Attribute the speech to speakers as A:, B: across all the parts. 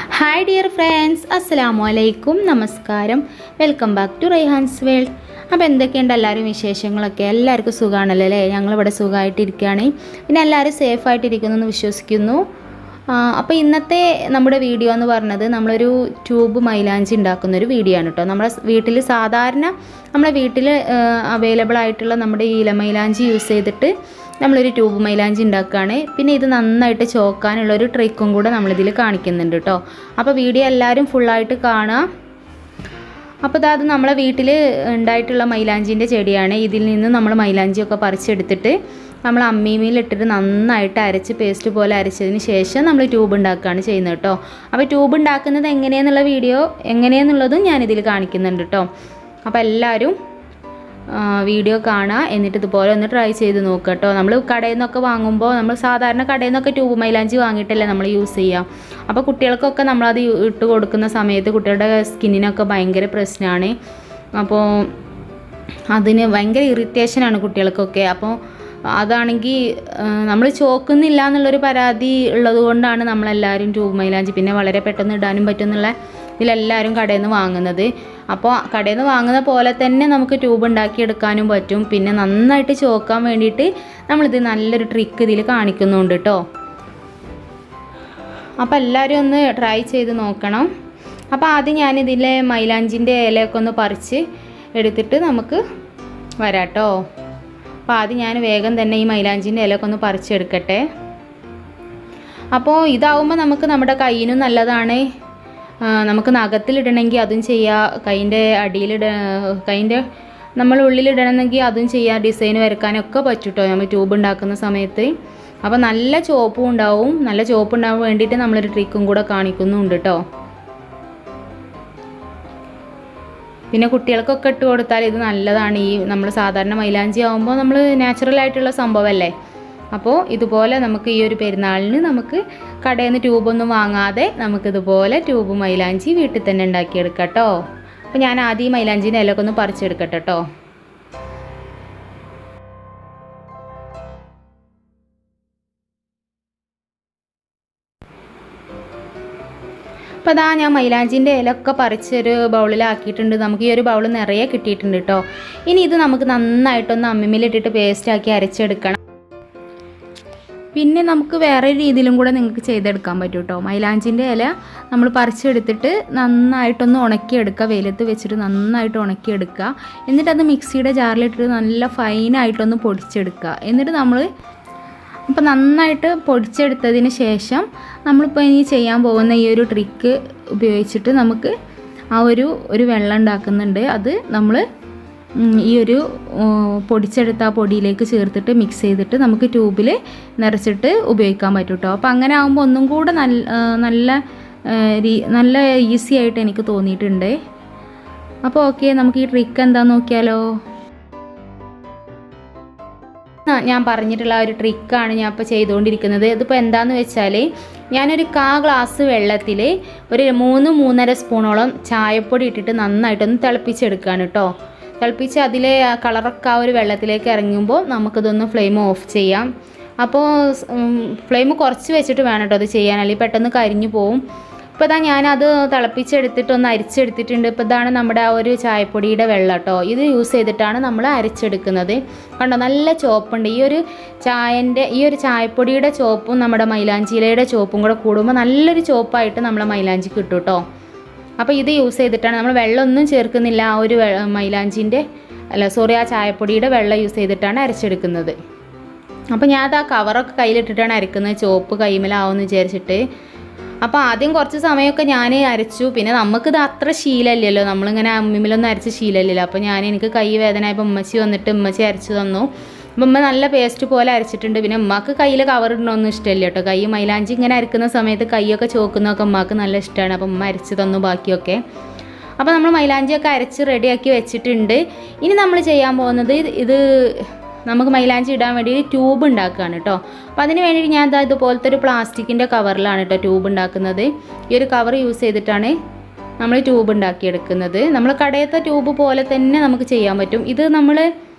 A: Hi dear friends, Assalamu alaikum, Namaskaram. Welcome back to Rayhan's World. അപ്പോൾ എന്തൊക്കെയുണ്ട് എല്ലാവരും വിശേഷങ്ങളൊക്കെ? എല്ലാവർക്കും സുഖമാണല്ലോ അല്ലേ? ഞങ്ങളിവിടെ സുഖമായിട്ടിരിക്കുകയാണ്. പിന്നെ എല്ലാവരും സേഫായിട്ടിരിക്കുന്നു എന്ന് വിശ്വസിക്കുന്നു. അപ്പോൾ ഇന്നത്തെ നമ്മുടെ വീഡിയോ എന്ന് പറഞ്ഞത് നമ്മളൊരു ട്യൂബ് മൈലാഞ്ചി ഉണ്ടാക്കുന്നൊരു വീഡിയോ ആണ് കേട്ടോ. നമ്മുടെ വീട്ടിൽ സാധാരണ നമ്മുടെ വീട്ടിൽ അവൈലബിൾ ആയിട്ടുള്ള നമ്മുടെ ഈ ഇലമൈലാഞ്ചി യൂസ് ചെയ്തിട്ട് നമ്മളൊരു ട്യൂബ് മൈലാഞ്ചി ഉണ്ടാക്കുകയാണ്. പിന്നെ ഇത് നന്നായിട്ട് ചോക്കാനുള്ളൊരു ട്രിക്കും കൂടെ നമ്മളിതിൽ കാണിക്കുന്നുണ്ട് കേട്ടോ. അപ്പോൾ വീഡിയോ എല്ലാവരും ഫുള്ളായിട്ട് കാണുക. അപ്പോൾ അത് നമ്മളെ വീട്ടിൽ ഉണ്ടായിട്ടുള്ള മൈലാഞ്ചിൻ്റെ ചെടിയാണ്. ഇതിൽ നിന്ന് നമ്മൾ മൈലാഞ്ചിയൊക്കെ പറിച്ചെടുത്തിട്ട് നമ്മൾ അമ്മീമയിലിട്ടിട്ട് നന്നായിട്ട് അരച്ച് പേസ്റ്റ് പോലെ അരച്ചതിന് ശേഷം നമ്മൾ ട്യൂബ് ഉണ്ടാക്കുകയാണ് ചെയ്യുന്നത് കേട്ടോ. അപ്പോൾ ട്യൂബ് ഉണ്ടാക്കുന്നത് എങ്ങനെയാണെന്നുള്ള വീഡിയോ എങ്ങനെയാണെന്നുള്ളതും ഞാനിതിൽ കാണിക്കുന്നുണ്ട് കേട്ടോ. അപ്പോൾ എല്ലാവരും വീഡിയോ കാണുക, എന്നിട്ട് ഇതുപോലെ ഒന്ന് ട്രൈ ചെയ്ത് നോക്കുക കേട്ടോ. നമ്മൾ കടയിൽ നിന്നൊക്കെ വാങ്ങുമ്പോൾ നമ്മൾ സാധാരണ കടയിൽ നിന്നൊക്കെ ട്യൂബ് മൈലാഞ്ചി വാങ്ങിയിട്ടല്ലേ നമ്മൾ യൂസ് ചെയ്യുക. അപ്പോൾ കുട്ടികൾക്കൊക്കെ നമ്മളത് ഇട്ട് കൊടുക്കുന്ന സമയത്ത് കുട്ടികളുടെ സ്കിന്നിനൊക്കെ ഭയങ്കര പ്രശ്നമാണ്. അപ്പോൾ അതിന് ഭയങ്കര ഇറിറ്റേഷനാണ് കുട്ടികൾക്കൊക്കെ. അപ്പോൾ അതാണെങ്കിൽ നമ്മൾ ചോക്കുന്നില്ല എന്നുള്ളൊരു പരാതി ഉള്ളത് കൊണ്ടാണ് നമ്മളെല്ലാവരും ട്യൂബ് മൈലാഞ്ചി പിന്നെ വളരെ പെട്ടെന്ന് ഇടാനും പറ്റുമെന്നുള്ള ഇതിലെല്ലാവരും കടയിൽ നിന്ന് വാങ്ങുന്നത്. അപ്പോൾ കടയിൽ നിന്ന് വാങ്ങുന്ന പോലെ തന്നെ നമുക്ക് ട്യൂബ് ഉണ്ടാക്കിയെടുക്കാനും പറ്റും. പിന്നെ നന്നായിട്ട് ചോക്കാൻ വേണ്ടിയിട്ട് നമ്മളിത് നല്ലൊരു ട്രിക്ക് ഇതിൽ കാണിക്കുന്നുണ്ട് കേട്ടോ. അപ്പോൾ എല്ലാവരും ഒന്ന് ട്രൈ ചെയ്ത് നോക്കണം. അപ്പോൾ ആദ്യം ഞാനിതിലെ മൈലാഞ്ചിൻ്റെ ഇലയൊക്കെ ഒന്ന് പറിച്ച് എടുത്തിട്ട് നമുക്ക് വരാം കേട്ടോ. അപ്പോൾ ആദ്യം ഞാൻ വേഗം തന്നെ ഈ മൈലാഞ്ചിൻ്റെ ഇലയൊക്കെ ഒന്ന് പറിച്ചെടുക്കട്ടെ. അപ്പോൾ ഇതാവുമ്പോൾ നമുക്ക് നമ്മുടെ കയ്യിനും നല്ലതാണ്. നമുക്ക് നഖത്തിലിടണമെങ്കിൽ അതും ചെയ്യാം, കൈൻ്റെ നമ്മൾ ഉള്ളിലിടണമെങ്കിൽ അതും ചെയ്യാം, ഡിസൈൻ വരയ്ക്കാനൊക്കെ പറ്റും കേട്ടോ നമ്മൾ ട്യൂബ് ഉണ്ടാക്കുന്ന സമയത്ത്. അപ്പോൾ നല്ല ചോപ്പും ഉണ്ടാവും. നല്ല ചോപ്പ് ഉണ്ടാവാൻ വേണ്ടിയിട്ട് നമ്മളൊരു ട്രിക്കും കൂടെ കാണിക്കുന്നുണ്ട് കേട്ടോ. പിന്നെ കുട്ടികൾക്കൊക്കെ ഇട്ട് കൊടുത്താൽ ഇത് നല്ലതാണ്. ഈ നമ്മൾ സാധാരണ മൈലാഞ്ചി ആകുമ്പോൾ നമ്മൾ നാച്ചുറലായിട്ടുള്ള സംഭവമല്ലേ. അപ്പോൾ ഇതുപോലെ നമുക്ക് ഈ ഒരു പെരുന്നാളിന് നമുക്ക് കടയിൽ നിന്ന് ട്യൂബൊന്നും വാങ്ങാതെ നമുക്കിതുപോലെ ട്യൂബ് മൈലാഞ്ചി വീട്ടിൽ തന്നെ ഉണ്ടാക്കിയെടുക്കാം കേട്ടോ. അപ്പോൾ ഞാൻ ആദ്യം ഈ മൈലാഞ്ചിൻ്റെ ഇലയൊക്കെ ഒന്ന് പറിച്ചെടുക്കട്ടെ കേട്ടോ. അപ്പോൾ അതാ ഞാൻ മൈലാഞ്ചിൻ്റെ ഇലയൊക്കെ പറിച്ചൊരു ബൗളിലാക്കിയിട്ടുണ്ട്. നമുക്ക് ഈ ഒരു ബൗൾ നിറയെ കിട്ടിയിട്ടുണ്ട് കേട്ടോ. ഇനി ഇത് നമുക്ക് നന്നായിട്ടൊന്ന് അമ്മിമേലിട്ടിട്ട് പേസ്റ്റാക്കി അരച്ചെടുക്കണം. പിന്നെ നമുക്ക് വേറെ രീതിയിലും കൂടെ നിങ്ങൾക്ക് ചെയ്തെടുക്കാൻ പറ്റും കേട്ടോ. മൈലാഞ്ചിൻ്റെ ഇല നമ്മൾ പറിച്ചെടുത്തിട്ട് നന്നായിട്ടൊന്ന് ഉണക്കിയെടുക്കുക, വെയിലത്ത് വെച്ചിട്ട് നന്നായിട്ട് ഉണക്കിയെടുക്കുക. എന്നിട്ടത് മിക്സിയുടെ ജാറിലിട്ടിട്ട് നല്ല ഫൈനായിട്ടൊന്ന് പൊടിച്ചെടുക്കുക. എന്നിട്ട് നമ്മൾ അപ്പോൾ നന്നായിട്ട് പൊടിച്ചെടുത്തതിന് ശേഷം നമ്മളിപ്പോൾ ഇനി ചെയ്യാൻ പോകുന്ന ഈ ഒരു ട്രിക്ക് ഉപയോഗിച്ചിട്ട് നമുക്ക് ആ ഒരു വെള്ളം ഉണ്ടാക്കുന്നുണ്ട്. അത് നമ്മൾ ഈ ഒരു പൊടിച്ചെടുത്ത ആ പൊടിയിലേക്ക് ചേർത്തിട്ട് മിക്സ് ചെയ്തിട്ട് നമുക്ക് ട്യൂബിൽ നിറച്ചിട്ട് ഉപയോഗിക്കാൻ പറ്റും കേട്ടോ. അപ്പോൾ അങ്ങനെ ആകുമ്പോൾ ഒന്നും കൂടെ നല്ല ഈസി ആയിട്ട് എനിക്ക് തോന്നിയിട്ടുണ്ട്. അപ്പോൾ ഓക്കെ, നമുക്ക് ഈ ട്രിക്ക് എന്താണെന്ന് നോക്കിയാലോ. ഞാൻ പറഞ്ഞിട്ടുള്ള ഒരു ട്രിക്കാണ് ഞാൻ ഇപ്പോൾ ചെയ്തുകൊണ്ടിരിക്കുന്നത്. ഇതിപ്പോൾ എന്താണെന്ന് വെച്ചാൽ ഞാനൊരു ഗ്ലാസ് വെള്ളത്തിൽ ഒരു 3-3.5 സ്പൂണോളം ചായപ്പൊടി ഇട്ടിട്ട് നന്നായിട്ടൊന്ന് തിളപ്പിച്ചെടുക്കുകയാണ് കേട്ടോ. തിളപ്പിച്ച് അതിലെ കളറൊക്കെ ആ ഒരു വെള്ളത്തിലേക്ക് ഇറങ്ങുമ്പോൾ നമുക്കിതൊന്ന് ഫ്ലെയിം ഓഫ് ചെയ്യാം. അപ്പോൾ ഫ്ലെയിം കുറച്ച് വെച്ചിട്ട് വേണം കേട്ടോ അത് ചെയ്യാൻ, അല്ലെങ്കിൽ പെട്ടെന്ന് കരിഞ്ഞു പോവും. ഇപ്പോൾ ഇതാ ഞാനത് തിളപ്പിച്ചെടുത്തിട്ട് ഒന്ന് അരിച്ചെടുത്തിട്ടുണ്ട്. ഇപ്പോൾ ഇതാണ് നമ്മുടെ ആ ഒരു ചായപ്പൊടിയുടെ വെള്ളം കേട്ടോ. ഇത് യൂസ് ചെയ്തിട്ടാണ് നമ്മൾ അരച്ചെടുക്കുന്നത്. കണ്ടോ നല്ല ചോപ്പുണ്ട്. ഈ ഒരു ചായപ്പൊടിയുടെ ചോപ്പും നമ്മുടെ മൈലാഞ്ചിയിലയുടെ ചോപ്പും കൂടെ കൂടുമ്പോൾ നല്ലൊരു ചോപ്പായിട്ട് നമ്മളെ മൈലാഞ്ചി കിട്ടും കേട്ടോ. അപ്പോൾ ഇത് യൂസ് ചെയ്തിട്ടാണ് നമ്മൾ വെള്ളമൊന്നും ചേർക്കുന്നില്ല. ആ ഒരു ആ ചായപ്പൊടിയുടെ വെള്ളം യൂസ് ചെയ്തിട്ടാണ് അരച്ചെടുക്കുന്നത്. അപ്പോൾ ഞാൻ അത് ആ കവറൊക്കെ കയ്യിലിട്ടിട്ടാണ് അരക്കുന്നത്, ചോപ്പ് കൈമലാവുമെന്ന് വിചാരിച്ചിട്ട്. അപ്പോൾ ആദ്യം കുറച്ച് സമയമൊക്കെ ഞാൻ അരച്ചു. പിന്നെ നമുക്കിത് അത്ര ശീലമില്ലല്ലോ, നമ്മളിങ്ങനെ അമ്മിമിലൊന്നും അരച്ച് ശീലമില്ലല്ലോ. അപ്പോൾ എനിക്ക് കൈ വേദനയായപ്പോൾ ഉമ്മച്ചി വന്നിട്ട് ഉമ്മച്ചി അരച്ചു തന്നു. അപ്പം ഉമ്മ നല്ല പേസ്റ്റ് പോലെ അരച്ചിട്ടുണ്ട്. പിന്നെ ഉമ്മക്ക് കയ്യിൽ കവർ ഇടണമെന്നും ഇഷ്ടമില്ല കേട്ടോ. കൈ മൈലാഞ്ചി ഇങ്ങനെ അരക്കുന്ന സമയത്ത് കൈയൊക്കെ ചോക്കുന്നതൊക്കെ ഉമ്മക്ക് നല്ല ഇഷ്ടമാണ്. അപ്പം ഉമ്മ അരച്ച് തന്നു ബാക്കിയൊക്കെ. അപ്പോൾ നമ്മൾ മൈലാഞ്ചിയൊക്കെ അരച്ച് റെഡിയാക്കി വെച്ചിട്ടുണ്ട്. ഇനി നമ്മൾ ചെയ്യാൻ പോകുന്നത് ഇത് നമുക്ക് മൈലാഞ്ചി ഇടാൻ വേണ്ടി ട്യൂബ് ഉണ്ടാക്കുകയാണ് കേട്ടോ. അപ്പോൾ അതിന് വേണ്ടിയിട്ട് ഞാൻ ഇതുപോലത്തെ ഒരു പ്ലാസ്റ്റിക്കിൻ്റെ കവറിലാണ് കേട്ടോ ട്യൂബ് ഉണ്ടാക്കുന്നത്. ഈ ഒരു കവർ യൂസ് ചെയ്തിട്ടാണ് നമ്മൾ ട്യൂബ് ഉണ്ടാക്കിയെടുക്കുന്നത്. നമ്മൾ കടയത്തെ ട്യൂബ് പോലെ തന്നെ നമുക്ക് ചെയ്യാൻ പറ്റും. ഇത് നമ്മൾ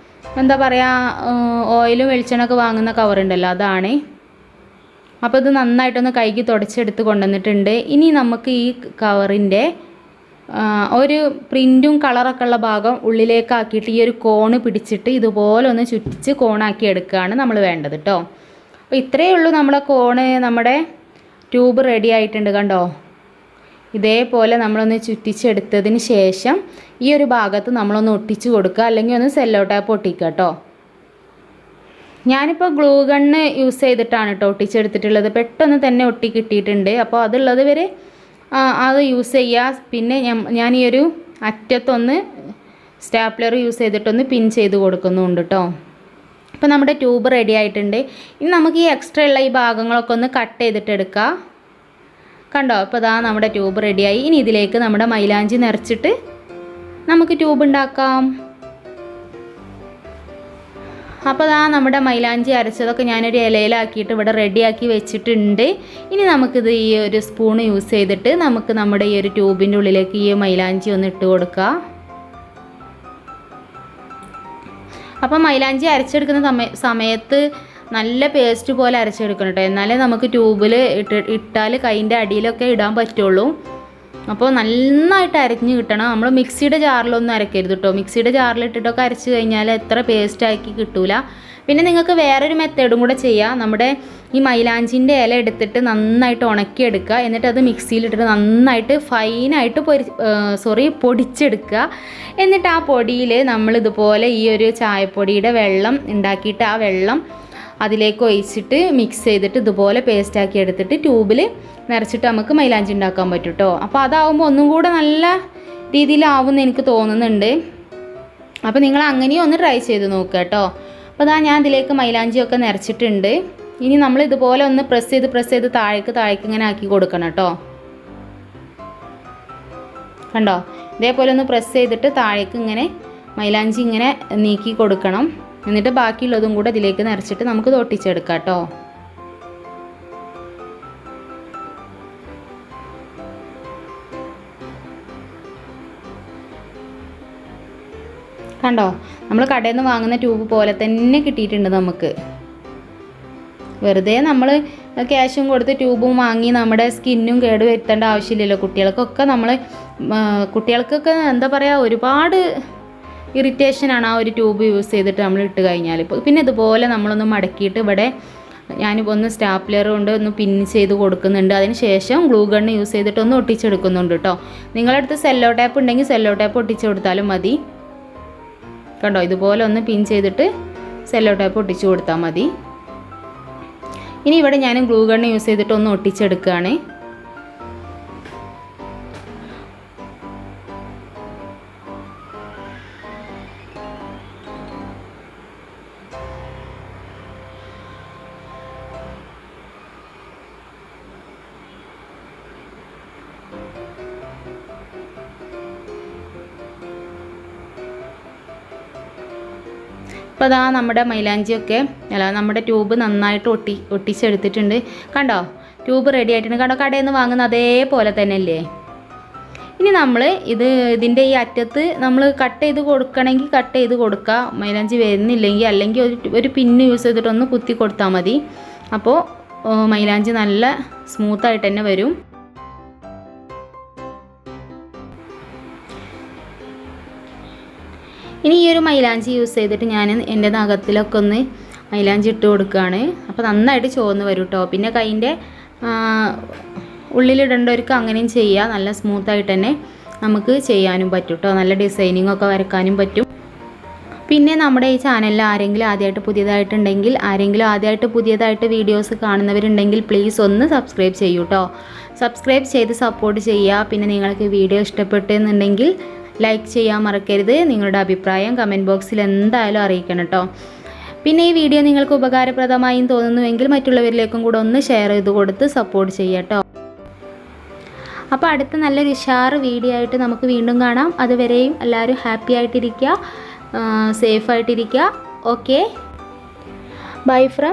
A: എന്താ പറയുക, ഓയിലും വെളിച്ചെണ്ണയൊക്കെ വാങ്ങുന്ന കവറുണ്ടല്ലോ, അതാണ്. അപ്പോൾ ഇത് നന്നായിട്ടൊന്ന് കൈക്ക് തുടച്ചെടുത്ത് കൊണ്ടുവന്നിട്ടുണ്ട്. ഇനി നമുക്ക് ഈ കവറിൻ്റെ ഒരു പ്രിൻറ്റും കളറൊക്കെ ഉള്ള ഭാഗം ഉള്ളിലേക്കാക്കിയിട്ട് ഈ ഒരു കോണ് പിടിച്ചിട്ട് ഇതുപോലെ ഒന്ന് ചുറ്റിച്ച് കോണാക്കി എടുക്കുകയാണ് നമ്മൾ വേണ്ടത് കേട്ടോ. അപ്പോൾ ഇത്രയേ ഉള്ളൂ നമ്മുടെ കോണ്. നമ്മുടെ ട്യൂബ് റെഡി ആയിട്ടുണ്ട് കണ്ടോ. ഇതേപോലെ നമ്മളൊന്ന് ചുറ്റിച്ചെടുത്തതിന് ശേഷം ഈ ഒരു ഭാഗത്ത് നമ്മളൊന്ന് ഒട്ടിച്ച് കൊടുക്കുക, അല്ലെങ്കിൽ ഒന്ന് സെല്ലോ ടാപ്പ് ഒട്ടിക്കുക കേട്ടോ. ഞാനിപ്പോൾ ഗ്ലൂ ഗണ്ണ് യൂസ് ചെയ്തിട്ടാണ് കേട്ടോ ഒട്ടിച്ചെടുത്തിട്ടുള്ളത്. പെട്ടെന്ന് തന്നെ ഒട്ടി കിട്ടിയിട്ടുണ്ട്. അപ്പോൾ അതുള്ളത് വരെ അത് യൂസ് ചെയ്യുക. പിന്നെ ഞാൻ ഈ ഒരു അറ്റത്തൊന്ന് സ്റ്റാപ്ലർ യൂസ് ചെയ്തിട്ടൊന്ന് പിൻ ചെയ്ത് കൊടുക്കുന്നുണ്ട് കേട്ടോ. അപ്പോൾ നമ്മുടെ ട്യൂബ് റെഡി ആയിട്ടുണ്ട്. ഇനി നമുക്ക് ഈ എക്സ്ട്രാ ഉള്ള ഈ ഭാഗങ്ങളൊക്കെ ഒന്ന് കട്ട് ചെയ്തിട്ട് എടുക്കാം. കണ്ടോ, അപ്പോൾ ഇതാ നമ്മുടെ ട്യൂബ് റെഡിയായി. ഇനി ഇതിലേക്ക് നമ്മുടെ മൈലാഞ്ചി നിറച്ചിട്ട് നമുക്ക് ട്യൂബ് ഉണ്ടാക്കാം. അപ്പോൾ ഇതാ നമ്മുടെ മൈലാഞ്ചി അരച്ചതൊക്കെ ഞാനൊരു ഇലയിലാക്കിയിട്ട് ഇവിടെ റെഡിയാക്കി വെച്ചിട്ടുണ്ട്. ഇനി നമുക്കിത് ഈ ഒരു സ്പൂൺ യൂസ് ചെയ്തിട്ട് നമുക്ക് നമ്മുടെ ഈ ഒരു ട്യൂബിൻ്റെ ഉള്ളിലേക്ക് ഈ മൈലാഞ്ചി ഒന്ന് ഇട്ട് കൊടുക്കാം. അപ്പോൾ മൈലാഞ്ചി അരച്ചെടുക്കുന്ന സമയത്ത് നല്ല പേസ്റ്റ് പോലെ അരച്ചെടുക്കണം കേട്ടോ. എന്നാലേ നമുക്ക് ട്യൂബിൽ ഇട്ടാൽ കൈൻ്റെ അടിയിലൊക്കെ ഇടാൻ പറ്റുള്ളൂ. അപ്പോൾ നന്നായിട്ട് അരഞ്ഞ് കിട്ടണം. നമ്മൾ മിക്സിയുടെ ജാറിലൊന്നും അരക്കരുത് കേട്ടോ. മിക്സിയുടെ ജാറിലിട്ടിട്ടൊക്കെ അരച്ച് കഴിഞ്ഞാൽ എത്ര പേസ്റ്റാക്കി കിട്ടൂല. പിന്നെ നിങ്ങൾക്ക് വേറൊരു മെത്തേഡും കൂടെ ചെയ്യാം. നമ്മുടെ ഈ മൈലാഞ്ചിൻ്റെ ഇല എടുത്തിട്ട് നന്നായിട്ട് ഉണക്കിയെടുക്കുക. എന്നിട്ട് അത് മിക്സിയിലിട്ടിട്ട് നന്നായിട്ട് ഫൈനായിട്ട് പൊടിച്ചെടുക്കുക. എന്നിട്ട് ആ പൊടിയിൽ നമ്മളിതുപോലെ ഈ ഒരു ചായപ്പൊടിയുടെ വെള്ളം ഉണ്ടാക്കിയിട്ട് ആ വെള്ളം അതിലേക്ക് ഒഴിച്ചിട്ട് മിക്സ് ചെയ്തിട്ട് ഇതുപോലെ പേസ്റ്റാക്കി എടുത്തിട്ട് ട്യൂബിൽ നിറച്ചിട്ട് നമുക്ക് മൈലാഞ്ചി ഉണ്ടാക്കാൻ പറ്റും കേട്ടോ. അപ്പോൾ അതാവുമ്പോൾ ഒന്നും കൂടെ നല്ല രീതിയിലാവുമെന്ന് എനിക്ക് തോന്നുന്നുണ്ട്. അപ്പോൾ നിങ്ങൾ അങ്ങനെയും ഒന്ന് ട്രൈ ചെയ്ത് നോക്കുക കേട്ടോ. അപ്പോൾ അതാ ഞാൻ ഇതിലേക്ക് മൈലാഞ്ചിയൊക്കെ നിറച്ചിട്ടുണ്ട്. ഇനി നമ്മൾ ഇതുപോലെ ഒന്ന് പ്രസ് ചെയ്ത് താഴേക്ക് ഇങ്ങനെ ആക്കി കൊടുക്കണം കേട്ടോ. കണ്ടോ, ഇതേപോലെ ഒന്ന് പ്രസ് ചെയ്തിട്ട് താഴേക്ക് ഇങ്ങനെ മൈലാഞ്ചി ഇങ്ങനെ നീക്കി കൊടുക്കണം. എന്നിട്ട് ബാക്കിയുള്ളതും കൂടെ ഇതിലേക്ക് നിറച്ചിട്ട് നമുക്ക് ഒട്ടിച്ചെടുക്കാം കേട്ടോ. കണ്ടോ, നമ്മൾ കടയിൽ നിന്ന് വാങ്ങുന്ന ട്യൂബ് പോലെ തന്നെ കിട്ടിയിട്ടുണ്ട് നമുക്ക്. വെറുതെ നമ്മൾ ക്യാഷും കൊടുത്ത് ട്യൂബും വാങ്ങി നമ്മുടെ സ്കിന്നും കേട് വരുത്തേണ്ട ആവശ്യമില്ലല്ലോ. കുട്ടികൾക്കൊക്കെ എന്താ പറയുക, ഒരുപാട് ഇറിറ്റേഷനാണ് ആ ഒരു ട്യൂബ് യൂസ് ചെയ്തിട്ട് നമ്മൾ ഇട്ട് കഴിഞ്ഞാൽ. പിന്നെ ഇതുപോലെ നമ്മളൊന്ന് മടക്കിയിട്ട് ഇവിടെ ഞാനിപ്പോൾ സ്റ്റാപ്ലർ കൊണ്ട് ഒന്ന് പിൻ ചെയ്ത് കൊടുക്കുന്നുണ്ട്. അതിന് ശേഷം ഗ്ലൂ ഗണ്ണ് യൂസ് ചെയ്തിട്ട് ഒന്ന് ഒട്ടിച്ചെടുക്കുന്നുണ്ട് കേട്ടോ. നിങ്ങളുടെ അടുത്ത് സെല്ലോ ടാപ്പ് ഉണ്ടെങ്കിൽ സെല്ലോ ടാപ്പ് ഒട്ടിച്ച് കൊടുത്താലും മതി. കണ്ടോ, ഇതുപോലെ ഒന്ന് പിൻ ചെയ്തിട്ട് സെല്ലോ ടാപ്പ് ഒട്ടിച്ച് കൊടുത്താൽ മതി. ഇനി ഇവിടെ ഞാൻ ഗ്ലൂ ഗണ്ണ് യൂസ് ചെയ്തിട്ട് ഒന്ന് ഒട്ടിച്ചെടുക്കുകയാണ്. അപ്പോൾ അതാ നമ്മുടെ മൈലാഞ്ചിയൊക്കെ നമ്മുടെ ട്യൂബ് നന്നായിട്ട് ഒട്ടിച്ചെടുത്തിട്ടുണ്ട്. കണ്ടോ, ട്യൂബ് റെഡി ആയിട്ടുണ്ട്. കണ്ടോ, കടയിൽ നിന്ന് വാങ്ങുന്ന അതേപോലെ തന്നെ അല്ലേ. ഇനി നമ്മൾ ഇതിൻ്റെ ഈ അറ്റത്ത് നമ്മൾ കട്ട് ചെയ്ത് കൊടുക്കണമെങ്കിൽ കട്ട് ചെയ്ത് കൊടുക്കുക. മൈലാഞ്ചി വരുന്നില്ലെങ്കിൽ അല്ലെങ്കിൽ ഒരു പിന്ന് യൂസ് ചെയ്തിട്ടൊന്ന് കുത്തി കൊടുത്താൽ മതി. അപ്പോൾ മൈലാഞ്ചി നല്ല സ്മൂത്തായിട്ട് തന്നെ വരും. ഇനി ഈ ഒരു മൈലാഞ്ചി യൂസ് ചെയ്തിട്ട് ഞാൻ എൻ്റെ നഖത്തിലൊക്കെ ഒന്ന് മൈലാഞ്ചി ഇട്ട് കൊടുക്കുകയാണ്. അപ്പോൾ നന്നായിട്ട് ചുവന്ന് വരും കേട്ടോ. പിന്നെ കൈൻ്റെ ഉള്ളിലിടേണ്ടവർക്ക് അങ്ങനെയും ചെയ്യാം. നല്ല സ്മൂത്തായിട്ട് തന്നെ നമുക്ക് ചെയ്യാനും പറ്റും കേട്ടോ. നല്ല ഡിസൈനിങ് ഒക്കെ വരയ്ക്കാനും പറ്റും. പിന്നെ നമ്മുടെ ഈ ചാനലിൽ ആരെങ്കിലും ആദ്യമായിട്ട് പുതിയതായിട്ട് വീഡിയോസ് കാണുന്നവരുണ്ടെങ്കിൽ പ്ലീസ് ഒന്ന് സബ്സ്ക്രൈബ് ചെയ്യൂ കേട്ടോ. സബ്സ്ക്രൈബ് ചെയ്ത് സപ്പോർട്ട് ചെയ്യുക. പിന്നെ നിങ്ങൾക്ക് വീഡിയോ ഇഷ്ടപ്പെട്ടെന്നുണ്ടെങ്കിൽ ലൈക്ക് ചെയ്യാൻ മറക്കരുത്. നിങ്ങളുടെ അഭിപ്രായം കമൻറ്റ് ബോക്സിൽ എന്തായാലും അറിയിക്കണം കേട്ടോ. പിന്നെ ഈ വീഡിയോ നിങ്ങൾക്ക് ഉപകാരപ്രദമായും തോന്നുന്നുവെങ്കിൽ മറ്റുള്ളവരിലേക്കും കൂടെ ഒന്ന് ഷെയർ ചെയ്ത് കൊടുത്ത് സപ്പോർട്ട് ചെയ്യാം കേട്ടോ. അപ്പോൾ അടുത്ത നല്ലൊരു ഉഷാറ് വീഡിയോ ആയിട്ട് നമുക്ക് വീണ്ടും കാണാം. അതുവരെയും എല്ലാവരും ഹാപ്പി ആയിട്ടിരിക്കുക, സേഫ് ആയിട്ടിരിക്കുക. Okay, bye from